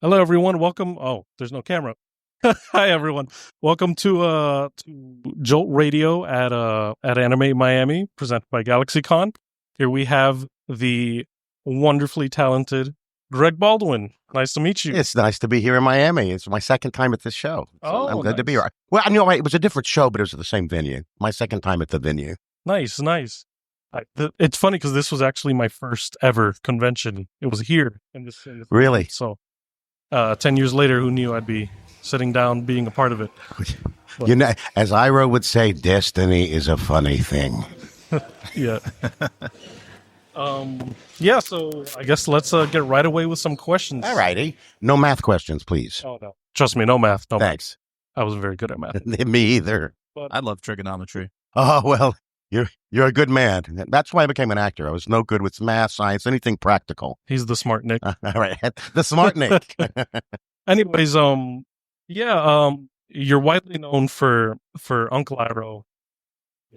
Hello, everyone. Welcome. Oh, there's no camera. Hi, everyone. Welcome to Jolt Radio at Animate Miami, presented by GalaxyCon. Here we have the wonderfully talented Greg Baldwin. Nice to meet you. It's nice to be here in Miami. It's my second time at this show. So I'm glad to be nice. here. Well, I know it was a different show, but it was at the same venue. My second time at the venue. Nice. It's funny because this was actually my first ever convention. It was here in this Really? So 10 years later, who knew I'd be sitting down being a part of it? You know, as Iroh would say, destiny is a funny thing. Yeah. Yeah, so I guess let's get right away with some questions. All righty. No math questions, please. Oh, no. Trust me, no math. No Thanks. math. I wasn't very good at math. Me either. But I love trigonometry. Oh, well, you're a good man. That's why I became an actor. I was no good with math, science, anything practical. he's the smart Nick. All right. The smart Nick. Anyways, you're widely known for Uncle Iroh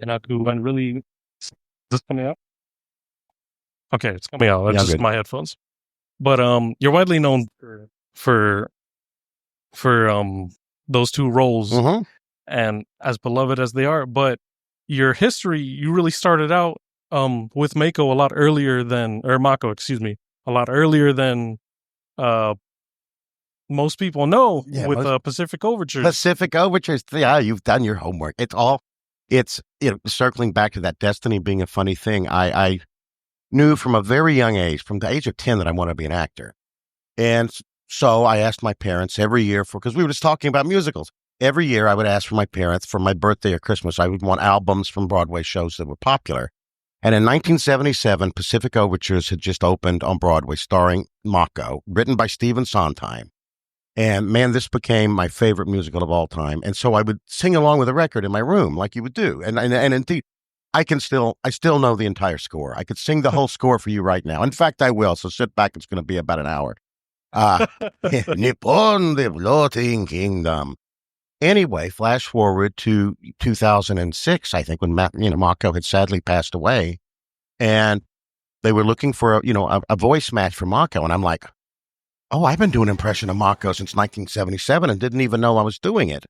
and Aku, and really, is this coming out? Okay, it's coming out. That's Yeah, just good. my headphones. But you're widely known for those two roles, Mhm. and as beloved as they are. But your history, you really started out with Mako a lot earlier than, or Mako, excuse me, a lot earlier than most people know, Yeah, with most- Pacific Overtures. Pacific Overtures. Yeah, you've done your homework. It's circling back to that destiny being a funny thing. I knew from a very young age, from the age of 10, that I wanted to be an actor. And so I asked my parents every year because we were just talking about musicals. Every year I would ask for my parents for my birthday or Christmas. I would want albums from Broadway shows that were popular. And in 1977, Pacific Overtures had just opened on Broadway, starring Mako, written by Stephen Sondheim. And man, this became my favorite musical of all time. And so I would sing along with a record in my room, like you would do. And indeed, I still know the entire score. I could sing the whole score for you right now. In fact, I will. So sit back. It's going to be about an hour. Nippon, the floating kingdom. Anyway, flash forward to 2006, I think, when Mako had sadly passed away, and they were looking for a voice match for Mako, and I'm like, oh, I've been doing an impression of Mako since 1977 and didn't even know I was doing it.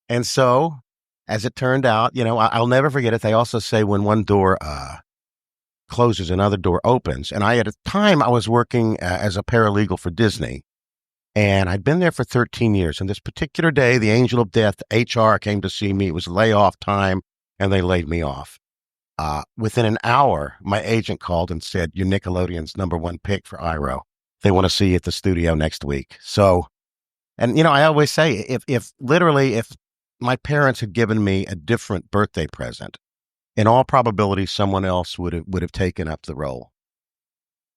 And so, as it turned out, I'll never forget it. They also say when one door closes, another door opens. And at a time, I was working as a paralegal for Disney. And I'd been there for 13 years. And this particular day, the angel of death, HR, came to see me. It was layoff time, and they laid me off. Within an hour, my agent called and said, you're Nickelodeon's #1 pick for Iroh. They want to see you at the studio next week. So, and I always say, if my parents had given me a different birthday present, in all probability, someone else would have taken up the role.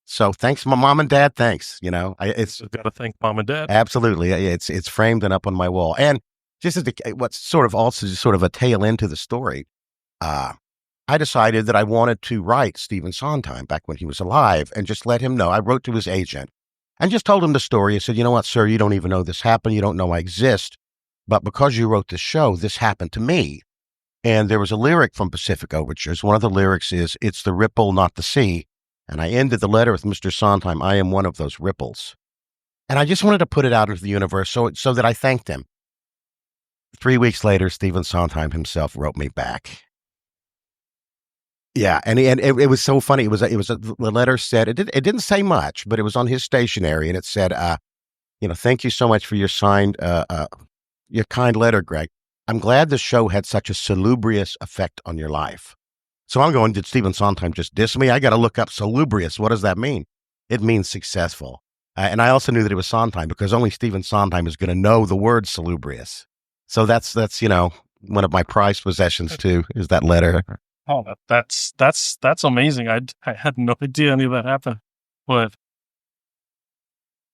So thanks, my mom and dad. Thanks. It's Got to thank mom and dad. absolutely, it's framed and up on my wall. And just as what's sort of a tail end to the story, I decided that I wanted to write Stephen Sondheim back when he was alive and just let him know. I wrote to his agent and just told him the story. I said, you know what, sir, you don't even know this happened. You don't know I exist. But because you wrote this show, this happened to me. And there was a lyric from Pacific Overtures. One of the lyrics is, it's the ripple, not the sea. And I ended the letter with, Mr. Sondheim, I am one of those ripples. And I just wanted to put it out into the universe so that I thanked him. 3 weeks later, Stephen Sondheim himself wrote me back. Yeah, and it was so funny. The letter said, it didn't say much, but it was on his stationery, and it said, thank you so much for your your kind letter, Greg. I'm glad the show had such a salubrious effect on your life. So I'm going, did Stephen Sondheim just diss me? I got to look up salubrious. What does that mean? It means successful. And I also knew that it was Sondheim because only Stephen Sondheim is going to know the word salubrious. So that's one of my prized possessions too, is that letter. Oh, that's amazing. I had no idea any of that happened. But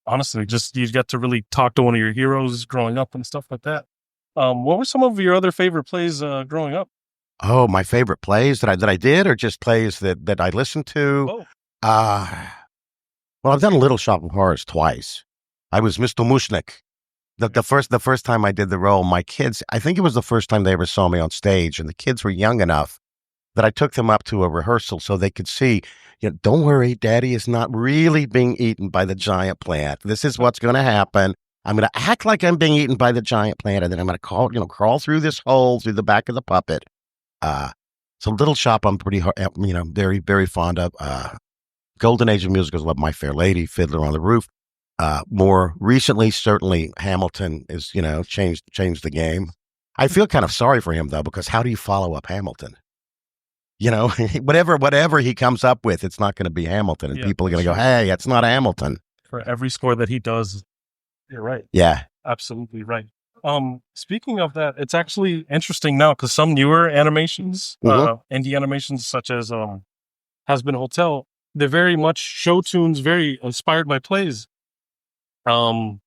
honestly, just you got to really talk to one of your heroes growing up and stuff like that. What were some of your other favorite plays growing up? Oh, my favorite plays that I did, or just plays that I listened to? Oh. Well, I've done Little Shop of Horrors twice. I was Mr. Mushnik. The first time I did the role, my kids, I think it was the first time they ever saw me on stage, and the kids were young enough that I took them up to a rehearsal so they could see, don't worry, Daddy is not really being eaten by the giant plant. This is what's going to happen. I'm going to act like I'm being eaten by the giant plant, and then I'm going to crawl through this hole through the back of the puppet. So Little Shop, I'm pretty, very, very fond of. Golden Age of musicals, love My Fair Lady, Fiddler on the Roof. More recently, certainly Hamilton is, changed the game. I feel kind of sorry for him though, because how do you follow up Hamilton? Whatever he comes up with, it's not going to be Hamilton, and people are going to go, "Hey, it's not Hamilton." For every score that he does, you're right. Yeah, absolutely right. Speaking of that, it's actually interesting now because some newer animations, indie animations such as Has Been Hotel, they're very much show tunes, very inspired by plays. I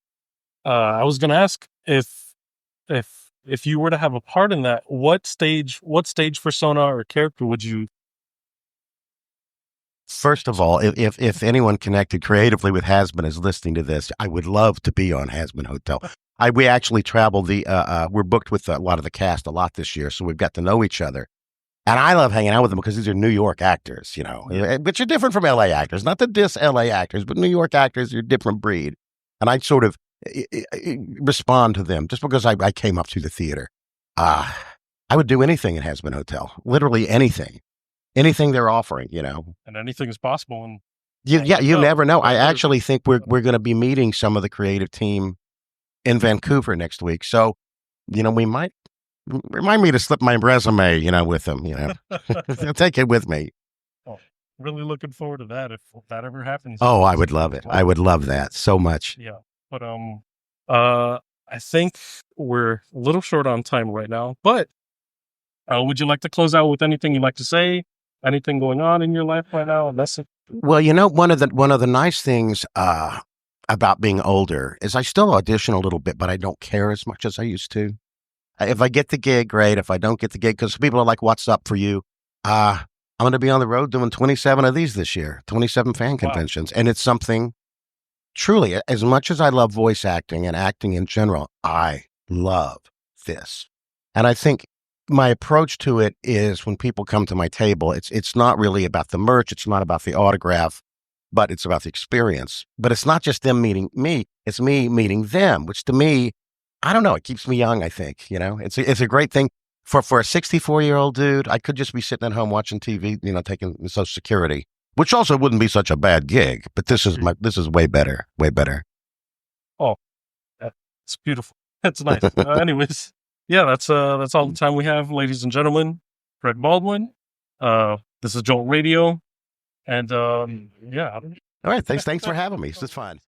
was going to ask if you were to have a part in that, what stage persona or character would you? First of all, if anyone connected creatively with Hasbin is listening to this, I would love to be on Hasbin Hotel. We actually traveled we're booked with a lot of the cast a lot this year, so we've got to know each other. And I love hanging out with them because these are New York actors, which are different from LA actors. Not to diss LA actors, but New York actors are a different breed. And I sort of respond to them just because I came up through the theater. I would do anything at Hasbin Hotel, literally anything they're offering, And anything is possible. And you never know. I actually think we're going to be meeting some of the creative team in Vancouver next week. So, we might remind me to slip my resume, with them, I'll take it with me. Oh, really looking forward to that if that ever happens. Oh, I would love it. I would love that so much. Yeah. But I think we're a little short on time right now, but would you like to close out with anything you'd like to say? Anything going on in your life right now? Well, one of the nice things about being older is I still audition a little bit, but I don't care as much as I used to. If I get the gig, great. If I don't get the gig, because people are like, "What's up for you?" I'm going to be on the road doing 27 of these this year, 27 fan conventions, and it's something. Truly, as much as I love voice acting and acting in general, I love this. And I think my approach to it is when people come to my table, it's not really about the merch. It's not about the autograph, but it's about the experience. But it's not just them meeting me. It's me meeting them, which to me, I don't know, it keeps me young, I think. It's a great thing. For a 64-year-old dude, I could just be sitting at home watching TV, taking Social Security. Which also wouldn't be such a bad gig, but this is way better, way better. Oh, that's beautiful. That's nice. Anyways, yeah, that's all the time we have, ladies and gentlemen. Greg Baldwin. This is Jolt Radio, and yeah. All right, thanks for having me. This is fun.